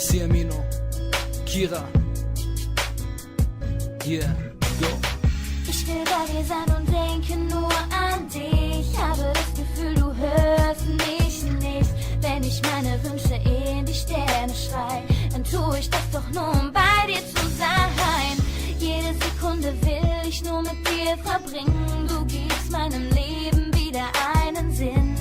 Siamino, Kira. Yeah, go. Ich will bei dir sein und denke nur an dich. Habe das Gefühl, du hörst mich nicht. Wenn ich meine Wünsche in die Sterne schrei, dann tue ich das doch nur, um bei dir zu sein. Jede Sekunde will ich nur mit dir verbringen. Du gibst meinem Leben wieder einen Sinn.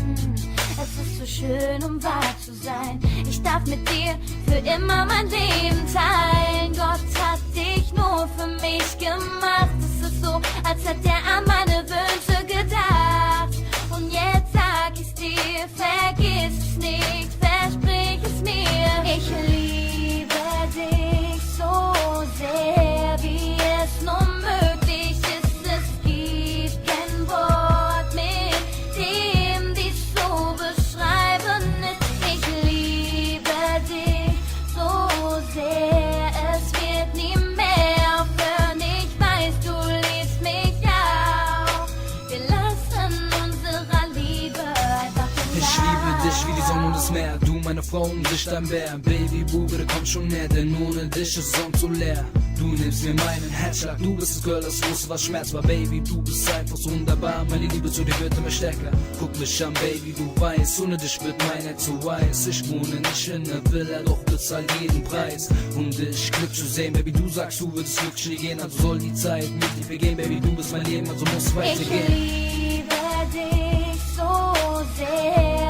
Es ist so schön, um wahr zu sein. Ich darf mit dir für immer mein Leben teilen. Gott hat dich nur für mich gemacht. Es ist so, als hätte er an meine Wünsche gedacht. Und jetzt sag ich's dir, vergiss es nicht, versprich es mir. Ich liebe dich so sehr, wie es nur möglich ist. Es gibt kein Wort, mit dem dies so beschreiben ist. Ich liebe dich so sehr, es wird nie mehr aufhören. Ich weiß, du liebst mich auch. Wir lassen unserer Liebe einfach den Ich liebe dich wie die Sonne und das Meer. Du, meine Frau und ich dein Bär. Baby, Bube, komm schon näher, denn ohne dich ist Sonne so leer. Du nimmst mir meinen Herzschlag, du bist das Girl, das wusste, was Schmerz war. Baby, du bist einfach so wunderbar. Meine Liebe zu dir wird immer stärker. Guck mich an, Baby, du weißt, ohne dich wird mein Herz zu weiß. Ich wohne nicht in der Villa, doch bezahl jeden Preis. Und ich Glück zu sehen, Baby, du sagst, du würdest glücklich nie gehen. Also soll die Zeit mit dir vergehen, Baby, du bist mein Leben, also muss Ich weitergehen. liebe dich so sehr.